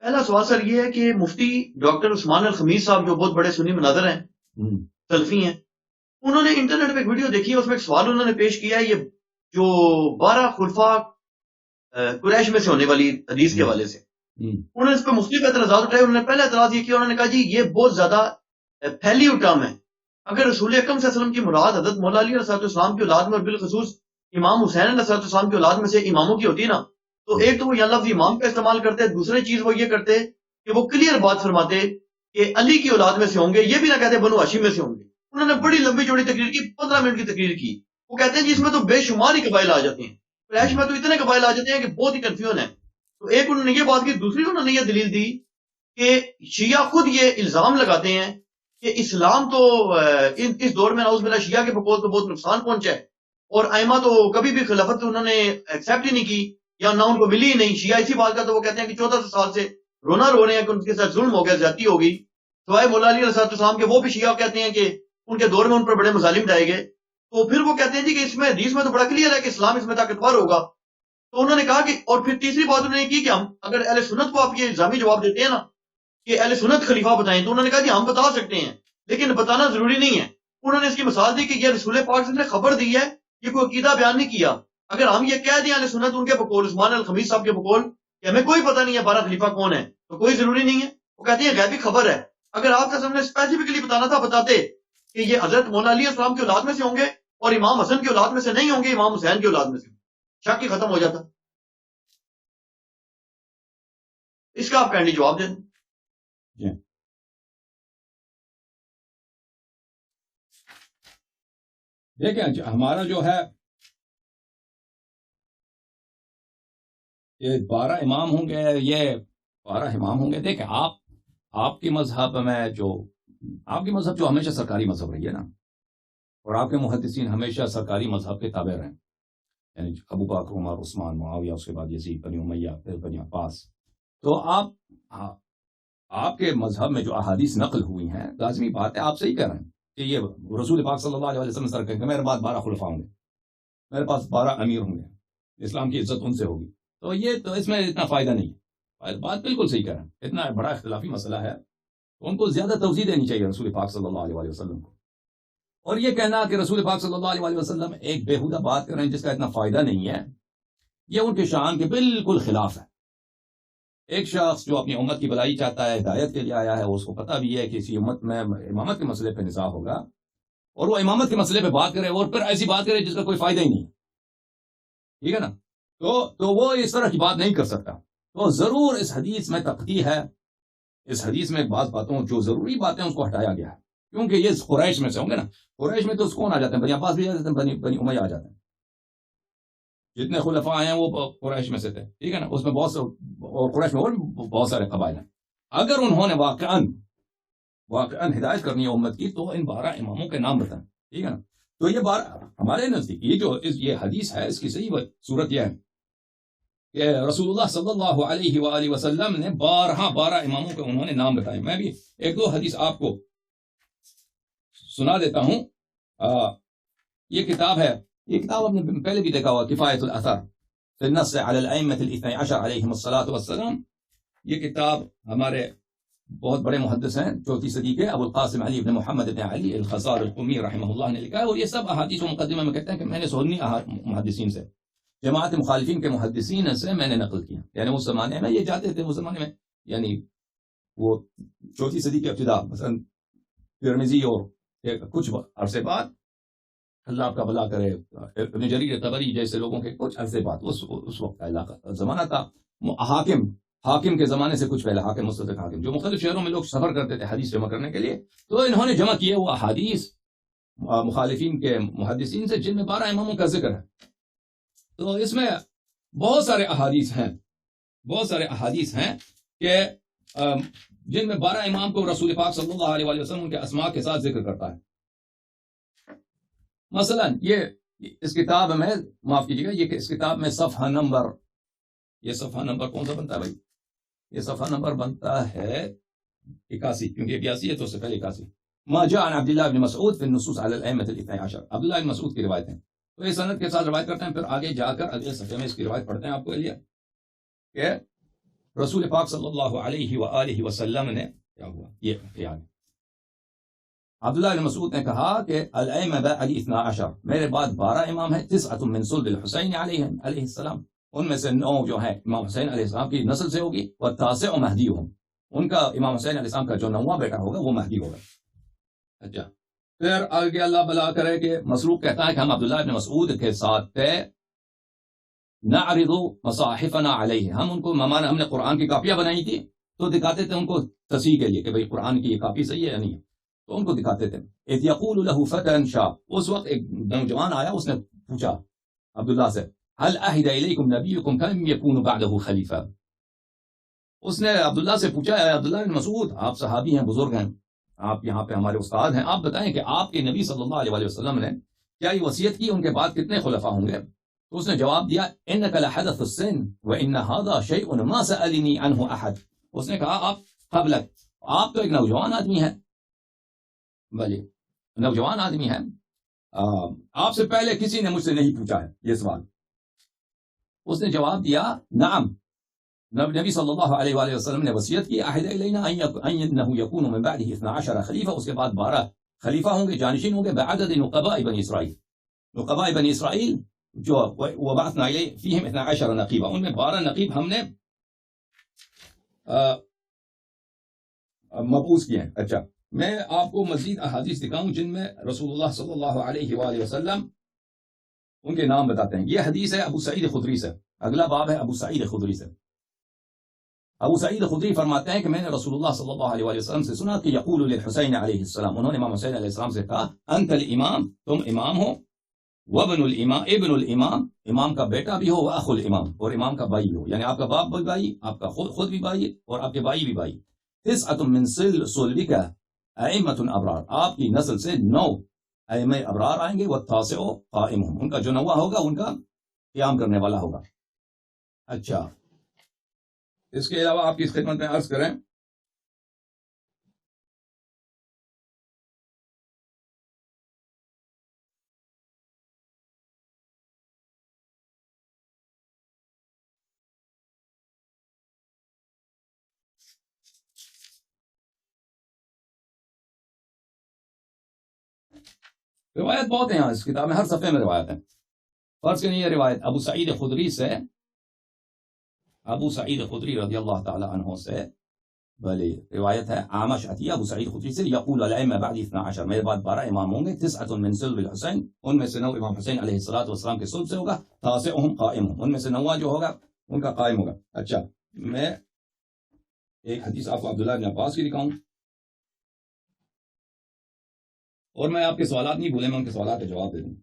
پہلا سوال سر یہ ہے کہ مفتی ڈاکٹر عثمان الخمیس صاحب جو بہت بڑے سنی مناظر ہیں، سلفی ہیں، انہوں نے انٹرنیٹ پہ ایک ویڈیو دیکھی ہے، اس میں ایک سوال انہوں نے پیش کیا ہے، یہ جو 12 خلفاء قریش میں سے ہونے والی حدیث کے حوالے سے انہوں نے اس پہ مختلف اعتراضات اٹھائے. انہوں نے پہلا اعتراض یہ کیا، انہوں نے کہا جی یہ بہت زیادہ پھیلی ہوئی ٹرم ہے. اگر رسول اکرم صلی اللہ علیہ وسلم کی مراد حضرت مولا علی علیہ السلام کی اولاد میں اور بالخصوص امام حسین علیہ السلام کی اولاد میں سے اماموں کی ہوتی ہے نا، تو ایک تو وہ یہ لفظ امام کا استعمال کرتے، دوسری چیز وہ یہ کرتے کہ وہ کلیئر بات فرماتے کہ علی کی اولاد میں سے ہوں گے، یہ بھی نہ کہتے بنو ہاشم میں سے ہوں گے. انہوں نے بڑی لمبی چوڑی تقریر کی، 15 منٹ کی تقریر کی. وہ کہتے ہیں جی اس میں تو بے شمار ہی قبائل آ جاتے ہیں، قریش میں تو اتنے قبائل آ جاتے ہیں کہ بہت ہی کنفیوژن ہے. تو ایک انہوں نے یہ بات کی، دوسری انہوں نے یہ دلیل دی کہ شیعہ خود یہ الزام لگاتے ہیں کہ اسلام تو اس دور میں نعوذ باللہ شیعہ کے بقول تو بہت نقصان پہنچا ہے، اور ائمہ تو کبھی بھی خلافت انہوں نے ایکسیپٹ ہی نہیں کی یا نہ ان کو ملی ہی نہیں. شیعہ اسی بات کا تو وہ کہتے ہیں کہ 1400 سال سے رونا رو رہے ہیں کہ ان کے ساتھ ظلم ہو گیا، زیادتی ہو گئی. سوائے مولا علی علیہ السلام کے وہ بھی شیعہ کہتے ہیں کہ ان کے دور میں ان پر بڑے مظالم ڈائے گئے. تو پھر وہ کہتے ہیں جی کہ اس میں حدیث میں تو بڑا کلیئر ہے کہ اسلام اس میں طاقتور ہوگا. تو انہوں نے کہا کہ، اور پھر تیسری بات انہوں نے کی کہ ہم اگر اہل سنت کو آپ یہ الزامی جواب دیتے ہیں نا کہ اہل سنت خلیفہ بتائیں، تو انہوں نے کہا جی ہم بتا سکتے ہیں لیکن بتانا ضروری نہیں ہے. انہوں نے اس کی مثال دی کہ یہ رسول پاک نے خبر دی ہے، یہ کوئی عقیدہ بیان نہیں کیا. اگر ہم یہ کہہ دیں اہل سنت ان کے بقول عثمان الخمیس صاحب کے بقول کہ ہمیں کوئی پتہ نہیں ہے 12 خلیفہ کون ہے، تو کوئی ضروری نہیں ہے. وہ کہتے ہیں غیبی خبر ہے. اگر آپ کا سامنے اسپیسیفکلی بتانا تھا بتاتے کہ یہ حضرت مولا علی السلام کی اولاد میں سے ہوں گے اور امام حسن کی اولاد میں سے نہیں ہوں گے، امام حسین کی اولاد میں سے، شک ہی ختم ہو جاتا. اس کا آپ کینڈی جواب دیں. جی دیکھیں ہمارا جو ہے یہ 12 امام ہوں گے، یہ 12 امام ہوں گے. دیکھیں آپ کی مذہب میں جو آپ کی مذہب جو ہمیشہ سرکاری مذہب رہی ہے نا، اور آپ کے محدثین ہمیشہ سرکاری مذہب کے تابع رہے، یعنی ابو بکر، عمر، عثمان، معاویہ، اس کے بعد یزید، بنی امیہ، پھر بنی عباس. تو آپ کے مذہب میں جو احادیث نقل ہوئی ہیں، لازمی بات ہے آپ صحیح کہہ رہے ہیں کہ یہ رسول پاک صلی اللہ علیہ وسلم سر کہ میرے بعد 12 خلفاء ہوں گے، میرے پاس 12 امیر ہوں گے، اسلام کی عزت ان سے ہوگی. تو اس میں اتنا فائدہ نہیں ہے. بات بالکل صحیح کہہ رہے ہیں، اتنا بڑا اختلافی مسئلہ ہے تو ان کو زیادہ توجہ دینی چاہیے رسول پاک صلی اللہ علیہ وسلم کو. اور یہ کہنا کہ رسول پاک صلی اللہ علیہ وسلم ایک بےہودہ بات کر رہے ہیں جس کا اتنا فائدہ نہیں ہے، یہ ان کے شان کے بالکل خلاف ہے. ایک شخص جو اپنی امت کی بھلائی چاہتا ہے، ہدایت کے لیے آیا ہے، اس کو پتہ بھی ہے کہ اسی امت میں امامت کے مسئلے پہ نزاع ہوگا، اور وہ امامت کے مسئلے پہ بات کرے اور پھر ایسی بات کرے جس کا کوئی فائدہ ہی نہیں ہے، ٹھیک ہے نا. تو وہ اس طرح کی بات نہیں کر سکتا. تو ضرور اس حدیث میں تقطیع ہے، اس حدیث میں بعض باتوں جو ضروری باتیں اس کو ہٹایا گیا ہے، کیونکہ یہ قریش میں سے ہوں گے نا. قریش میں تو کون آ جاتے ہیں؟ بنی عباس بھی آ جاتے ہیں، بنی امیہ آ جاتے ہیں. جتنے خلفاء ہیں وہ قریش میں سے تھے، ٹھیک ہے نا. اس میں بہت سے، اور قریش میں اور بھی بہت سارے قبائل ہیں. اگر انہوں نے واقعاً ہدایت کرنی ہے امت کی تو ان 12 اماموں کے نام بتائیں، ٹھیک ہے نا. تو یہ ہمارے نزدیک یہ حدیث ہے، اس کی صحیح صورت یہ ہے کہ رسول اللہ صلی اللہ علیہ وآلہ وسلم نے 12 اماموں کے انہوں نے نام بتائے. میں بھی ایک دو حدیث آپ کو سنا دیتا ہوں. یہ کتاب ہے، یہ کتاب آپ نے پہلے بھی دیکھا ہوا، کفایت الاثر فی النص علی الائمۃ الاثنی عشر علیہم الصلاۃ والسلام. یہ کتاب ہمارے بہت بڑے محدث ہیں 4 صدی کے، ابو القاسم علی بن محمد بن علی الخزار القمی رحمہ اللہ نے لکھا ہے. اور یہ سب احادیث و مقدمہ میں کہتے ہیں کہ میں نے سنی محدثین سے، جماعت مخالفین کے محدثین سے میں نے نقل کیا. یعنی اس زمانے میں یہ جاتے تھے، اس زمانے میں یعنی وہ 4 صدی کے ابتدا، مثلا ترمذی اور کچھ عرصے بعد، اللہ آپ کا بھلا کرے، ابن جریر طبری جیسے لوگوں کے کچھ عرصے بعد، اس وقت کا علاقہ زمانہ تھا. حاکم کے زمانے سے کچھ پہلے، حاکم مستدرک حاکم، جو مختلف شہروں میں لوگ سفر کرتے تھے حدیث جمع کرنے کے لیے، تو انہوں نے جمع کیے وہ احادیث مخالفین کے محدثین سے، جن میں 12 اماموں کا ذکر ہے. تو اس میں بہت سارے احادیث ہیں کہ جن میں 12 امام کو رسول پاک صلی اللہ علیہ وسلم ان کے اسماء کے ساتھ ذکر کرتا ہے. مثلا یہ اس کتاب میں، معاف کیجیے گا، یہ اس کتاب میں صفحہ نمبر کون سا بنتا ہے بھائی؟ یہ صفحہ نمبر بنتا ہے 81، کیونکہ 82 ہے تو اس سے پہلے 81. ما جاء عن عبداللہ بن مسعود فی النصوص علی الائمۃ الاثنی عشر. عبداللہ بن مسعود کی روایت ہے، تو یہ سند کے ساتھ روایت کرتے ہیں. پھر آگے جا کر اگلے صفحے میں اس کی روایت پڑھتے ہیں آپ کو لیے کہ رسول پاک صلی اللہ علیہ وآلہ وسلم نے کیا ہوا یہ یاد عبداللہ بن مسعود نے کہا کہ الائمہ بعدی 12 میرے بعد 12 امام ہیں 9 من صلب الحسین علیہ السلام ان میں سے 9 جو ہیں امام حسین علیہ السلام کی نسل سے ہوگی والتاسع مہدیہم ان کا امام حسین علیہ السلام کا جو 9واں بیٹا ہوگا وہ مہدی ہوگا. اچھا پھر آگے اللہ بلا کرے کہ مسروق کہتا ہے کہ ہم عبداللہ بن مسعود کے ساتھ تھے نعرض مصاحفنا علیہ ہم ان کو ہم نے قرآن کی کاپیاں بنائی تھی تو دکھاتے تھے ان کو تصحیح کے لیے کہ بھئی قرآن کی یہ کاپی صحیح ہے یا نہیں تو ان کو دکھاتے تھے. اذ یقول له فتى شاب اس وقت ایک نوجوان آیا اس نے پوچھا عبداللہ سے هل عهد الیکم نبیکم کم یکون بعده خلیفہ اس نے عبداللہ سے پوچھا اے عبداللہ بن مسعود آپ صحابی ہیں بزرگ ہیں آپ یہاں پہ ہمارے استاد ہیں آپ بتائیں کہ آپ کے نبی صلی اللہ علیہ وسلم نے کیا یہ وصیت کی ان کے بعد کتنے خلفاء ہوں گے تو اس نے جواب دیا انک لحدث السن وان هذا شيء ما سألني عنه احد اس نے کہا آپ قبلک آپ تو ایک نوجوان آدمی ہیں بھلی نوجوان آدمی ہے آپ سے پہلے کسی نے مجھ سے نہیں پوچھا ہے یہ سوال اس نے جواب دیا نعم نبی صلی اللہ علیہ وآلہ وسلم نے وصیت کی عہد الینا انه یکون من بعده 12 خلیفہ اس کے بعد 12 خلیفہ ہوں گے جانشین ہوں گے بعدد نقباء بنی اسرائیل نقباء بنی اسرائیل جو وبعثنا الیہ فیہم 12 نقیبہ ان میں 12 نقیب ہم نے مبعوث کیے ہیں. اچھا میں آپ کو مزید احادیث دکھاؤں جن میں رسول اللہ صلی اللہ علیہ وآلہ وسلم ان کے نام بتاتے ہیں. یہ حدیث ہے ابو سعید خدری سے اگلا باب ہے ابو سعید خدری سے. ابو سعید خدری فرماتے ہیں کہ میں نے رسول اللہ صلی اللہ علیہ وآلہ وسلم سے سنا کہ یقول للحسین علیہ السلام انہوں نے امام حسین علیہ السلام سے کہا انت الامام تم امام ہو وابن الامام ابن الامام امام کا بیٹا بھی ہو واخو الامام اور امام کا بھائی ہو یعنی آپ کا باپ بھی بھائی آپ کا خود بھی بھائی اور آپ کے بھائی بھی بھائی. 9 من صلبک ائمۃ ابرار آپ کی نسل سے 9 ائمہ ابرار آئیں گے والتاسع قائمهم ان کا جو 9واں ہوگا ان کا قیام کرنے والا ہوگا. اچھا اس کے علاوہ آپ کی خدمت میں عرض کریں روایت بہت ہیں اس کتاب میں ہر صفحے میں روایت ہیں. فرض کے نہیں یہ روایت ابو سعید خدری سے ابو سعید خدری رضی اللہ تعالی عنہ سے بھلی روایت ہے عامش عطیہ ابو سعید خدری سے یقول الائمہ بعد 12 میرے بعد 12 امام ہوں گے 9 من صلب الحسین ان میں سے 9 امام حسین علیہ الصلوۃ والسلام کے صلب سے ہوگا تاسعهم قائمهم ان میں سے 9واں جو ہوگا ان کا قائم ہوگا. اچھا میں ایک حدیث آپ کو عبداللہ بن عباس کی دکھاؤں اور میں آپ کے سوالات نہیں بھولے میں ان کے سوالات کا جواب دے دوں.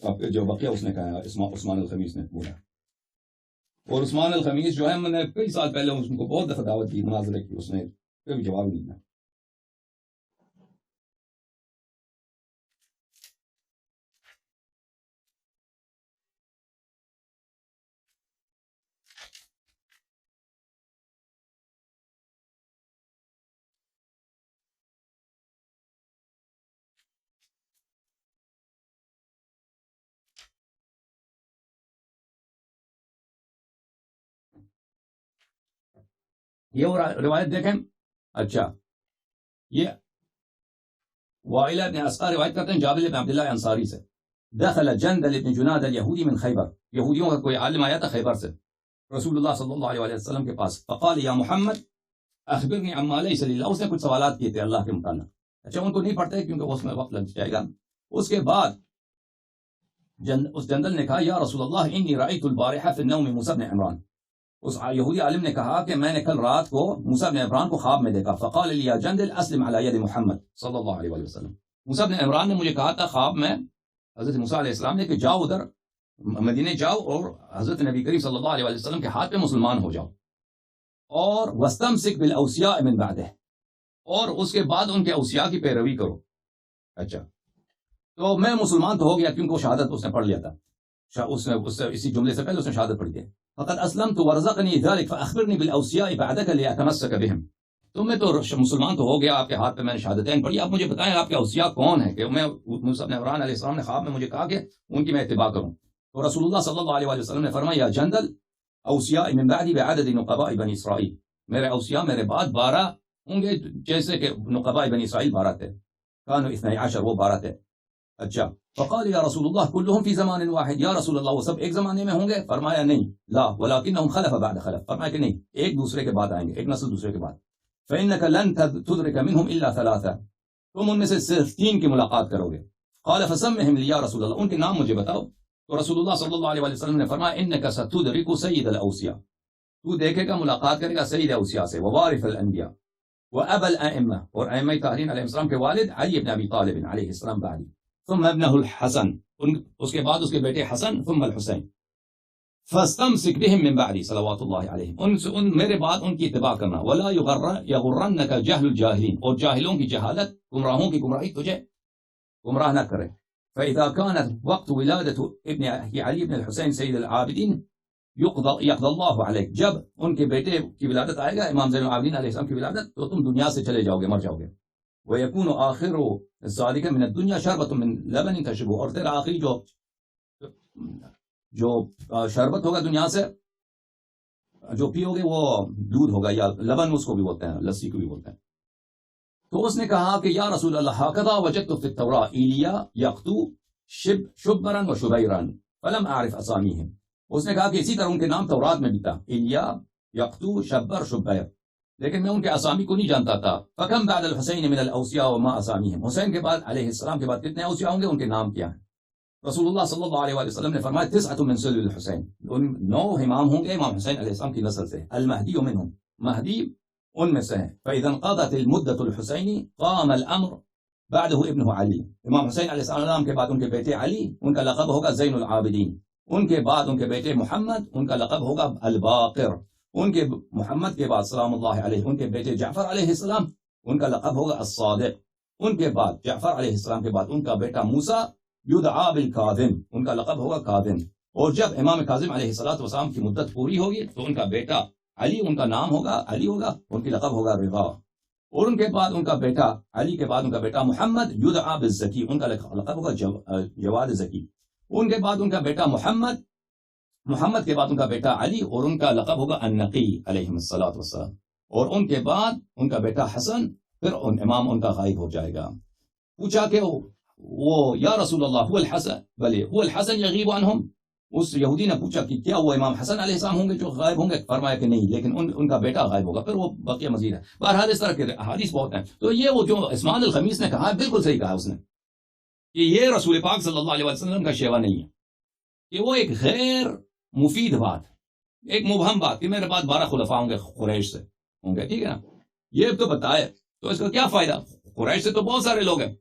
آپ کے جو بقیہ اس نے کہا عثمان الخمیس نے بولا اور عثمان الخمیس جو ہے میں نے کئی سال پہلے ان کو بہت دفعہ دعوت دی مناظرے کی اس نے کوئی جواب نہیں دیا. یہ روایت دیکھیں. اچھا یہ وائل بن اسقر روایت کرتے ہیں جابر بن عبداللہ انصاری سے دخل جندل بن جناد اليهودي من خیبر یہودیوں کا کوئی عالم آیا تھا خیبر سے رسول اللہ صلی اللہ علیہ وسلم کے پاس فقال یا محمد اخبرنی عما لیس للہ اس نے کچھ سوالات کیے تھے اللہ کے متعلق. اچھا ان کو نہیں پڑھتے کیونکہ اس میں وقت لگ جائے گا. اس کے بعد اس جندل نے کہا یا رسول اللہ انی رأیت البارحہ فی النوم موسیٰ بن عمران اس یہودی عالم نے کہا کہ میں نے کل رات کو موسیٰ بن عمران کو خواب میں دیکھا. فقال لی یا جندل اسلم علی ید محمد صلی اللہ علیہ وسلم موسیٰ بن عمران نے مجھے کہا تھا خواب میں حضرت موسیٰ علیہ السلام نے کہ جاؤ ادھر مدینے جاؤ اور حضرت نبی کریم صلی اللہ علیہ وسلم کے ہاتھ پہ مسلمان ہو جاؤ اور واستمسک بالاوصیاء من بعدہ اور اس کے بعد ان کے اوصیاء کی پیروی کرو. اچھا تو میں مسلمان تو ہو گیا کیونکہ وہ شہادت اس نے پڑھ لیا تھا اس نے اسی جملے سے پہلے اس نے شہادت پڑھی تھی. فقد اسلمت ورزقنی ذلك فاخبرنی بالاوصیاء بعدک لاتمسک بهم تو میں تو مسلمان تو ہو گیا آپ کے ہاتھ پہ میں نے شہادتین پڑھی اب مجھے بتائیں آپ کے اوصیاء کون ہیں کہ میں موسیٰ بن عمران علیہ السلام نے خواب میں مجھے کہا کہ ان کی میں اتباع کروں. تو رسول اللہ صلی اللہ علیہ وسلم نے فرمایا یا جندل اوسیاء من بعدی بعدد نقباء بنی اسرائیل، میرے اوسیاء میرے بعد 12 ہوں گے جیسے کہ نقباء بنی اسرائیل 12 تھے، کانوا 12 وہ 12 تھے. اچھا فقال یا رسول اللہ کلہم فی زمان واحد، یا رسول اللہ وہ سب ایک زمانے میں ہوں گے؟ فرمایا نہیں، لا ولکنہم خلف بعد خلف، فرمایا کہ نہیں ایک دوسرے کے بعد آئیں گے، ایک نسل دوسرے کے بعد. فإنک لن تدرک منہم الا 3، تم ان میں سے صرف 3 کی ملاقات کرو گے. قال فسمهم لی یا رسول اللہ، ان کے نام مجھے بتاؤ. تو رسول اللہ صلی اللہ علیہ وسلم نے فرمایا انک ستدرک سید الاوصیاء، تو دیکھے گا ملاقات کرے گا سید اوصیاء سے، ووارث الانبیاء وابا الائمہ، اور ائمہ طاہرین علیہ السلام کے والد علی بن ابی طالب علیہ السلام بعدی، ثم ابنہ الحسن، اس کے بعد اس کے بیٹے حسن، ثم الحسین. فاستمسک بهم من بعدی صلوات اللہ علیہم، ان میرے بعد ان کی اتباع کرنا. ولا یغرنک جہل الجاہلین، اور جاہلوں کی جہالت، گمراہوں کی گمراہی تجھے گمراہ نہ کرے. فإذا كانت وقت ولادة ابن علی بن الحسین سید العابدین یقضی اللہ علیک، جب ان کے بیٹے کی ولادت آئے گا امام زین العابدین علیہ السلام کی ولادت، تو تم دنیا سے چلے جاؤ گے، مر جاؤ گے. وَيَكُونُ آخِرُ ذَلِكَ مِنَ الدُّنْيَا شَرْبَةٌ مِّن لَبَنٍ تَشْرَبُ، اور تیرا آخری جو شربت ہوگا دنیا سے جو پیو گے وہ دودھ ہوگا، یا لبن اس کو بھی بولتے ہیں، لسی کو بھی بولتے ہیں. تو اس نے کہا کہ یا رسول اللہ هَكَذَا وَجَدْتُ فِي التَّوْرَاةِ إِيلِيَا يَقْطُو شُبْرًا وَشُبَيْرًا فَلَمْ أَعْرِفْ أَسَامِيهِمْ. اس نے کہا کہ اسی طرح ان کے نام تورات میں بھی تھا، ایلیا، یقطو، شبر، شبیر، لیکن میں ان کے اسامی کو نہیں جانتا تھا. فَكَمْ بَعْدَ الْحُسَيْنِ مِنَ الْأَوْصِيَاءِ وَمَا أَسَامِيهِمْ، حسین کے بعد علیہ السلام کے بعد کتنے اوصیاء ہوں گے، ان کے نام کیا ہیں؟ رسول اللہ صلی اللہ علیہ وسلم نے فرمایا 9 من سلب الحسین، 9 امام ہوں گے امام حسین علیہ السلام کی نسل سے. المہدی منہم، مہدی ان میں سے ہیں. فَإِذَا انْقَضَتِ الْمُدَّةُ الْحُسَيْنِ قَامَ الْأَمْرُ بَعْدَهُ ابْنُهُ علی، امام حسین علیہ السلام کے بعد ان کے بیٹے علی، ان کا لقب ہوگا زین العابدین. ان کے بعد ان کے بیٹے محمد، ان کا لقب ہوگا الباقر. ان کے محمد کے بعد سلام اللہ علیہ ان کے بیٹے جعفر علیہ السلام، ان کا لقب ہوگا الصادق. ان کے بعد جعفر علیہ السلام کے بعد ان کا بیٹا موسیٰ یدعا بالکاظم، ان کا لقب ہوگا کاظم. اور جب امام کاظم علیہ السلام کی مدت پوری ہوگی تو ان کا بیٹا علی، ان کا نام ہوگا علی ہوگا، ان کی لقب ہوگا رضا. اور ان کے بعد ان کا بیٹا علی کے بعد ان کا بیٹا محمد یدعا بالزکی، ان کا لقب ہوگا جواد زکی. ان کے بعد ان کا بیٹا محمد کے بعد ان کا بیٹا علی، اور ان کا لقب ہوگا النقی علیہ الصلوۃ والسلام. اور ان کے بعد ان کا بیٹا حسن، پھر امام ان کا غائب ہو جائے گا. پوچھا کہ وہ یا رسول اللہ هو الحسن، بلے هو الحسن یغیب عنہم، اس یہودی نے پوچھا کہ کیا وہ امام حسن علیہ السلام ہوں گے جو غائب ہوں گے؟ فرمایا کہ نہیں، لیکن ان کا بیٹا غائب ہوگا، پھر وہ بقیہ مزید ہے. بہرحال اس طرح کے احادیث بہت ہیں. تو یہ وہ جو اسماعیل الخمیس نے کہا بالکل صحیح کہا اس نے کہ یہ رسول پاک صلی اللہ علیہ وسلم کا شیوا نہیں ہے، کہ وہ ایک غیر مفید بات، ایک مبہم بات کہ میرے بعد 12 خلفاء ہوں گے قریش سے ہوں گے، ٹھیک ہے نا، یہ تو بتائے تو اس کا کیا فائدہ؟ قریش سے تو بہت سارے لوگ ہیں،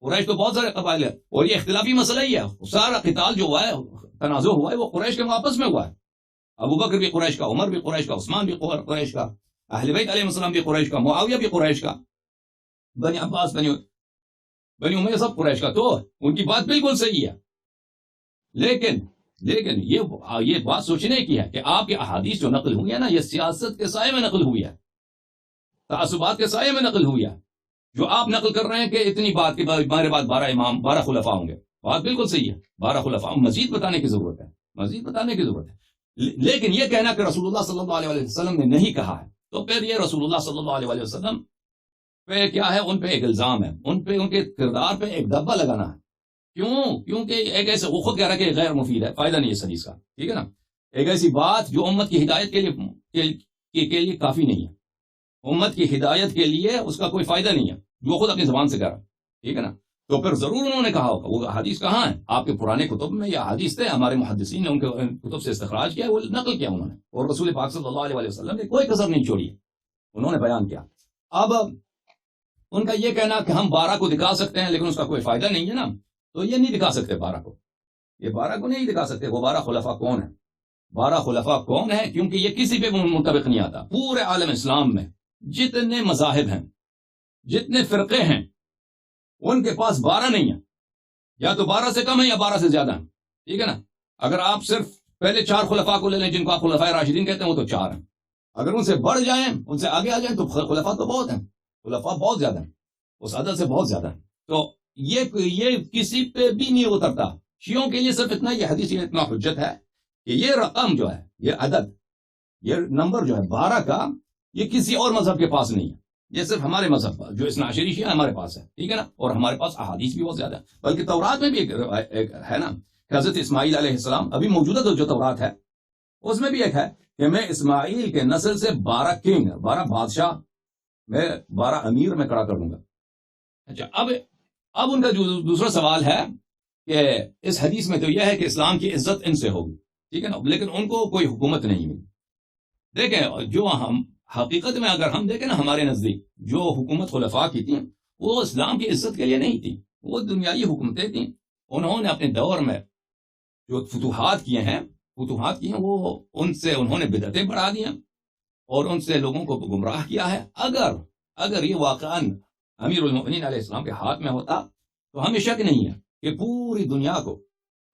قریش تو بہت سارے قبائل ہیں، اور یہ اختلافی مسئلہ ہی ہے. سارا قتال جو ہوا ہے، تنازع ہوا ہے، وہ قریش کے آپس میں ہوا ہے. ابو بکر بھی قریش کا، عمر بھی قریش کا، عثمان بھی قریش کا، اہل بیت علیہ السلام بھی قریش کا، معاویہ بھی قریش کا، بنی عباس، بنی امیہ سب قریش کا. تو ان کی بات بالکل صحیح ہے، لیکن یہ بات سوچنے کی ہے کہ آپ کی احادیث جو نقل ہوئی ہے نا، یہ سیاست کے سائے میں نقل ہوئی ہے، تعصبات کے سائے میں نقل ہوئی ہے. جو آپ نقل کر رہے ہیں کہ اتنی بات کہ ہمارے بعد 12 امام، 12 خلفاء ہوں گے، بات بالکل صحیح ہے، 12 خلفاء، مزید بتانے کی ضرورت ہے. لیکن یہ کہنا کہ رسول اللہ صلی اللہ علیہ وسلم نے نہیں کہا ہے، تو پھر یہ رسول اللہ صلی اللہ علیہ وسلم پہ کیا ہے؟ ان پہ ایک الزام ہے، ان پہ ان کے کردار پہ ایک دبا لگانا ہے. کیونکہ ایک ایسے، وہ خود کہہ رہا ہے کہ غیر مفید ہے، فائدہ نہیں ہے اس حدیث کا، ٹھیک ہے نا، ایک ایسی بات جو امت کی ہدایت کے لیے کافی نہیں ہے، امت کی ہدایت کے لیے اس کا کوئی فائدہ نہیں ہے، جو خود اپنی زبان سے کہہ رہا ہے، ٹھیک ہے نا. تو پھر ضرور انہوں نے کہا ہوگا. وہ حدیث کہاں ہے؟ آپ کے پرانے کتب میں یا حدیث تھے، ہمارے محدثین نے ان کے کتب سے استخراج کیا، وہ نقل کیا انہوں نے، اور رسول پاک صلی اللہ علیہ وسلم نے کوئی کسر نہیں چھوڑی، انہوں نے بیان کیا. اب ان کا یہ کہنا کہ ہم 12 کو دکھا سکتے ہیں لیکن اس کا کوئی فائدہ نہیں ہے نا، تو یہ نہیں دکھا سکتے 12 کو، یہ 12 کو نہیں دکھا سکتے. وہ 12 خلفاء کون ہیں؟ 12 خلفاء کون ہیں؟ کیونکہ یہ کسی پہ منطبق نہیں آتا. پورے عالم اسلام میں جتنے مذاہب ہیں، جتنے فرقے ہیں، ان کے پاس 12 نہیں ہیں، یا تو 12 سے کم ہے یا 12 سے زیادہ ہیں، ٹھیک ہے نا. اگر آپ صرف پہلے 4 خلفاء کو لے لیں جن کو آپ خلفاء راشدین کہتے ہیں، وہ تو 4 ہیں. اگر ان سے بڑھ جائیں، ان سے آگے آ جائیں، تو خلفاء تو بہت ہیں، خلفاء بہت زیادہ ہیں، اس عدد سے بہت زیادہ ہیں. تو یہ کسی پہ بھی نہیں اترتا. شیعوں کے لیے صرف اتنا، یہ حدیث اتنا حجت ہے کہ یہ رقم جو ہے، یہ عدد، یہ نمبر جو ہے 12 کا، یہ کسی اور مذہب کے پاس نہیں ہے، یہ صرف ہمارے مذہب جو اسنا عشری شیعہ ہمارے پاس ہے، ٹھیک ہے نا، اور ہمارے پاس احادیث بھی بہت زیادہ ہے، بلکہ تورات میں بھی ایک ہے نا، حضرت اسماعیل علیہ السلام، ابھی موجودہ جو تورات ہے اس میں بھی ایک ہے کہ میں اسماعیل کے نسل سے 12 کنگ، 12 بادشاہ، میں 12 امیر میں کھڑا کر دوں گا۔ اچھا، اب ان کا جو دوسرا سوال ہے کہ اس حدیث میں تو یہ ہے کہ اسلام کی عزت ان سے ہوگی، ٹھیک ہے نا، لیکن ان کو کوئی حکومت نہیں ملی۔ دیکھیں، جو ہم حقیقت میں اگر ہم دیکھیں نا، ہمارے نزدیک جو حکومت خلفاء کی تھی وہ اسلام کی عزت کے لیے نہیں تھی، وہ دنیائی حکومتیں تھیں۔ انہوں نے اپنے دور میں جو فتوحات کیے ہیں وہ ان سے انہوں نے بدعتیں بڑھا دی ہیں اور ان سے لوگوں کو گمراہ کیا ہے۔ اگر یہ واقعاً امیر المؤمنین علیہ السلام کے ہاتھ میں ہوتا تو ہمیں شک نہیں ہے کہ پوری دنیا کو،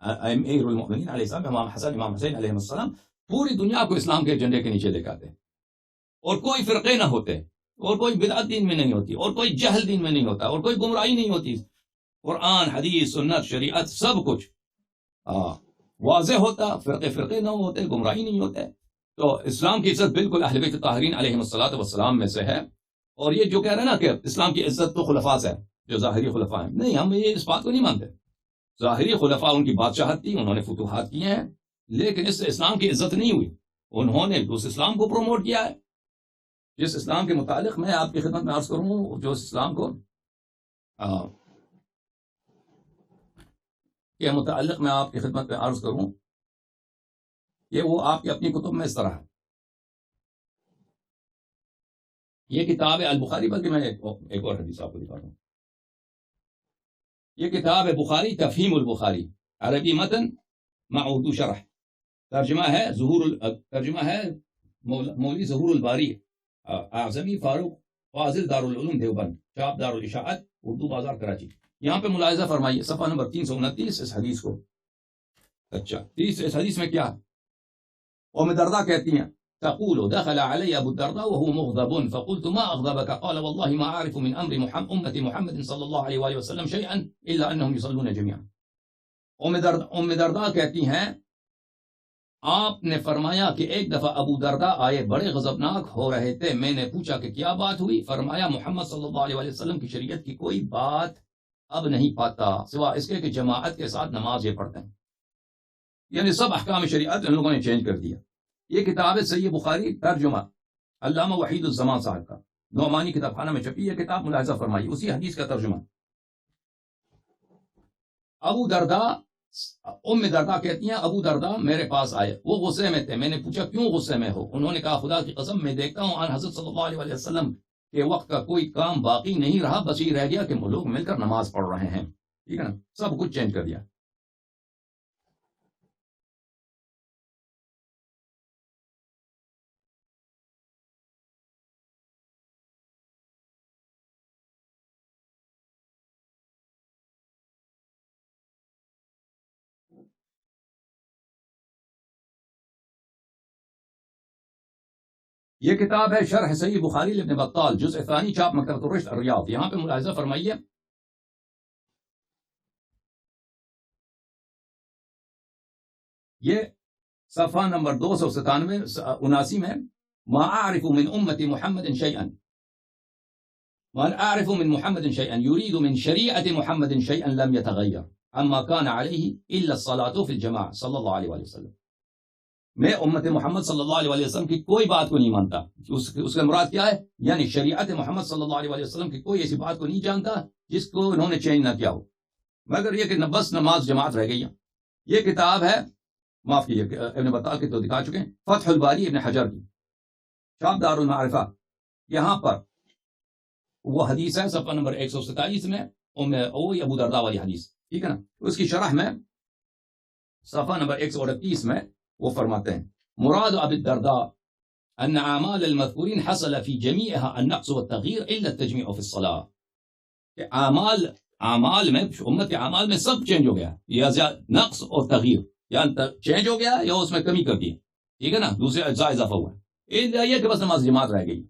امیر المؤمنین علیہ السلام، امام حسن، امام حسین علیہ السلام، پوری دنیا کو اسلام کے جھنڈے کے نیچے لے آتے اور کوئی فرقے نہ ہوتے اور کوئی بدعت دین میں نہیں ہوتی اور کوئی جہل دین میں نہیں ہوتا اور کوئی گمراہی نہیں ہوتی، قرآن، حدیث، سنت، شریعت، سب کچھ واضح ہوتا، فرقے نہ ہوتے، گمراہی نہیں ہوتے۔ تو اسلام کی عزت بالکل اہل بیت طاہرین علیہم الصلوۃ والسلام میں سے ہے۔ اور یہ جو کہہ رہے ہیں نا کہ اسلام کی عزت تو خلفاء سے ہے، جو ظاہری خلفاء ہیں، نہیں، ہم یہ اس بات کو نہیں مانتے۔ ظاہری خلفاء ان کی بادشاہت تھی، انہوں نے فتوحات کیے ہیں، لیکن اس سے اسلام کی عزت نہیں ہوئی۔ انہوں نے اس اسلام کو پروموٹ کیا ہے جس اسلام کے متعلق میں آپ کی خدمت میں عرض کروں، جو اس اسلام کو کے متعلق میں آپ کی خدمت میں عرض کروں کہ وہ آپ کی اپنی کتب میں اس طرح ہے۔ یہ کتاب ہے البخاری، بلکہ میں ایک اور حدیث آپ کو دکھاتا ہوں۔ یہ کتاب ہے بخاری تفہیم البخاری، عربی متن مع اردو شرح، ترجمہ ہے مولوی ظہور الباری اعظمی فاروق فاضل دارالعلوم دیوبند، چاپ دارالاشاعت، اردو بازار کراچی۔ یہاں پہ ملاحظہ فرمائیے صفحہ نمبر 329 اس حدیث کو۔ اچھا، اس حدیث میں کیا ہے؟ ام درداء کہتی ہیں تقول دخل علی ابو الدرداء وهو مغضب فقلت ما اغضبك قال والله ما اعرف من امر امه محمد صلی اللہ علیہ وآلہ وسلم شيئا الا انهم يصلون جميعا۔ ام درداء کہتی ہیں آپ نے فرمایا کہ ایک دفعہ ابو درداء آئے، بڑے غضبناک ہو رہے تھے، میں نے پوچھا کہ کیا بات ہوئی؟ فرمایا محمد صلی اللہ علیہ وسلم کی شریعت کی کوئی بات اب نہیں پاتا سوا اس کے کہ جماعت کے ساتھ نماز یہ پڑھتے ہیں، یعنی سب احکام شریعت ان لوگوں نے چینج کر دیا۔ یہ کتاب ہے صحیح بخاری، ترجمہ علامہ وحید الزمان صاحب کا، نعمانی کتاب خانہ میں چھپی ہے کتاب، ملاحظہ فرمائی، اسی حدیث کا ترجمہ۔ ابو درداء، ام درداء کہتی ہیں ابو درداء میرے پاس آئے، وہ غصے میں تھے، میں نے پوچھا کیوں غصے میں ہو؟ انہوں نے کہا خدا کی قسم میں دیکھتا ہوں آن حضرت صلی اللہ علیہ وسلم کے وقت کا کوئی کام باقی نہیں رہا، بس یہ رہ گیا کہ لوگ مل کر نماز پڑھ رہے ہیں، ٹھیک ہے نا، سب کچھ چینج کر دیا۔ یہ کتاب ہے شرح صحیح بخاری لابن بطال، جزء ثانی، چاپ مکتبۃ الرشد الریاض۔ یہاں پہ ملاحظہ فرمائیے یہ صفحہ نمبر 297 میں، ما اعرف من امت محمد شیئا، ما اعرف من محمد شیئا يريد من شریعت محمد شیئا لم يتغیر عما كان علیہ الا الصلاة فی الجماعة صلی اللہ علیہ وآلہ وسلم۔ میں امت محمد صلی اللہ علیہ وسلم کی کوئی بات کو نہیں مانتا، اس کا مراد کیا ہے؟ یعنی شریعت محمد صلی اللہ علیہ وسلم کی کوئی ایسی بات کو نہیں جانتا جس کو انہوں نے چینج نہ کیا ہو، مگر یہ کہ بس نماز جماعت رہ گئی ہے۔ یہ کتاب ہے، معاف کیجیے، ابن بطال کے تو دکھا چکے ہیں، فتح الباری ابن حجر کی، چاپ دار المعرفہ۔ یہاں پر وہ حدیث ہے صفحہ نمبر 147 میں، ابو درداء والی حدیث، ٹھیک ہے نا، اس کی شرح میں صفحہ نمبر 138 میں وہ فرماتے ہیں مراد ابی الدرداء ان اعمال المذکورین حصل فی جمیعها النقص والتغییر الا التجمیع فی الصلاة، کہ اعمال میں، امت کے اعمال میں سب چینج ہو گیا، یا نقص اور تغییر، یا چینج ہو گیا یا اس میں کمی کر دی، ٹھیک ہے نا، دوسرے اجزاء اضافہ ہوا ہے، یہ کہ بس نماز جماعت رہ گئی۔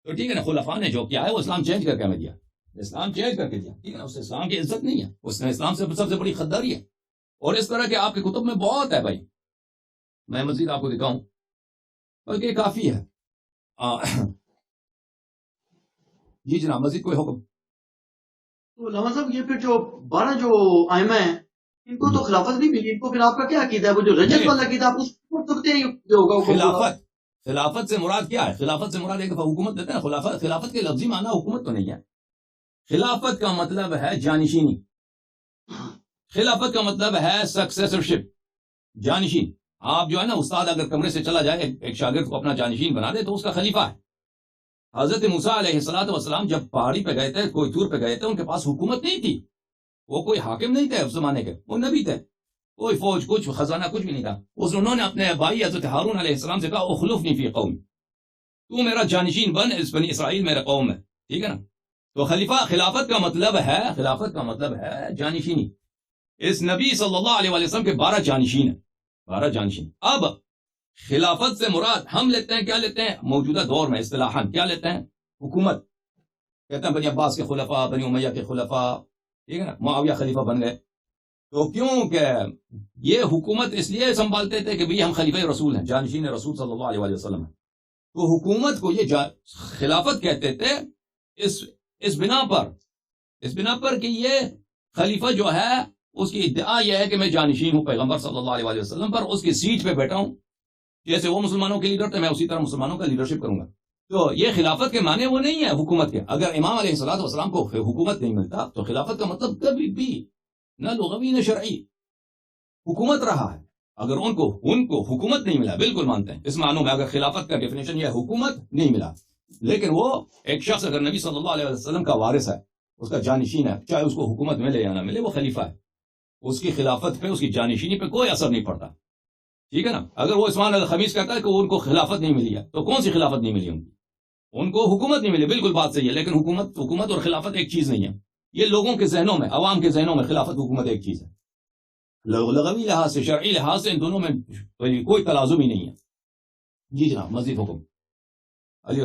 تو ٹھیک ہے نا، خلفاء نے جو کیا ہے وہ اسلام چینج کر کے ہمیں دیا، اسلام چینج کر کے دیا، ٹھیک ہے نا، اس سے اسلام کی عزت نہیں ہے، اس نے اسلام سے سب سے بڑی خداری ہے۔ اور اس طرح کے آپ کی کتب میں بہت ہے بھائی، میں مزید آپ کو دکھاؤں بلکہ کافی ہے. جی جناب مزید کوئی حکم؟ تو علامہ صاحب یہ پھر جو 12 جو ائمہ ہیں ان کو تو خلافت نہیں ملی، ان کو پھر آپ کا کیا عقیدہ ہے؟ وہ جو رجت والا عقیدہ آپ اس کو سکتے ہیں جو ہوگا خلافت سے مراد کیا ہے؟ خلافت سے مراد ایک حکومت دیتے ہیں. خلافت کے لفظی معنی حکومت تو نہیں ہے. خلافت کا مطلب ہے جانشینی. خلافت کا مطلب ہے سکسیسرشپ، جانشین. آپ جو ہے نا استاد اگر کمرے سے چلا جائے ایک شاگرد کو اپنا جانشین بنا دے تو اس کا خلیفہ ہے. حضرت موسیٰ علیہ السلام جب پہاڑی پہ گئے تھے، کوئی طور پہ گئے تھے، ان کے پاس حکومت نہیں تھی. وہ کوئی حاکم نہیں تھے اس زمانے کے، وہ نبی تھے. کوئی فوج، کچھ خزانہ، کچھ بھی نہیں تھا. انہوں نے اپنے بھائی حضرت ہارون علیہ السلام سے کہا اخلفنی فی قومی، تو میرا جانشین بن، اس بنی اسرائیل میرا قوم ہے. ٹھیک ہے نا. تو خلافت کا مطلب ہے جانشینی. اس نبی صلی اللہ علیہ وسلم کے 12 جانشین ہیں. 12 جانشین. اب خلافت سے مراد ہم لیتے ہیں، کیا لیتے ہیں موجودہ دور میں اصطلاحاً؟ کیا لیتے ہیں؟ حکومت. کہتے ہیں بنی عباس کے خلفاء، بنی امیہ کے خلفاء. ٹھیک ہے نا. معاویہ خلیفہ بن گئے. تو کیوں کہ یہ حکومت اس لیے سنبھالتے تھے کہ ہم خلیفہ رسول ہیں، جانشین رسول صلی اللہ علیہ وسلم ہیں. تو حکومت کو یہ خلافت کہتے تھے اس بنا پر کہ یہ خلیفہ جو ہے اس کی ادعا یہ ہے کہ میں جانشین ہوں پیغمبر صلی اللہ علیہ وسلم پر، اس کی سیٹ پہ بیٹھا ہوں. جیسے وہ مسلمانوں کے لیڈر تھے میں اسی طرح مسلمانوں کا لیڈرشپ کروں گا. تو یہ خلافت کے معنی وہ نہیں ہے حکومت کے. اگر امام علیہ السلام کو حکومت نہیں ملتا تو خلافت کا مطلب کبھی بھی نہ لغوی نہ شرعی حکومت رہا ہے. اگر ان کو حکومت نہیں ملا، بالکل مانتے ہیں اس معنوں میں، اگر خلافت کا ڈیفینیشن یہ حکومت نہیں ملا، لیکن وہ ایک شخص اگر نبی صلی اللہ علیہ وسلم کا وارث ہے، اس کا جانشین ہے، چاہے اس کو حکومت ملے یا نہ ملے، وہ خلیفہ ہے. اس کی خلافت پہ، اس کی جانشینی پہ کوئی اثر نہیں پڑتا. ٹھیک ہے نا. اگر وہ عثمان الخمیس کہتا ہے کہ ان کو خلافت نہیں ملی ہے، تو کون سی خلافت نہیں ملی ان کو حکومت نہیں ملی. بالکل بات صحیح ہے، لیکن حکومت اور خلافت ایک چیز نہیں ہے. یہ لوگوں کے ذہنوں میں، عوام کے ذہنوں میں خلافت حکومت ایک چیز ہے. لغوی لحاظ سے، شرعی لحاظ سے ان دونوں میں کوئی تلازم ہی نہیں ہے. جی جناب مزید حکم. علی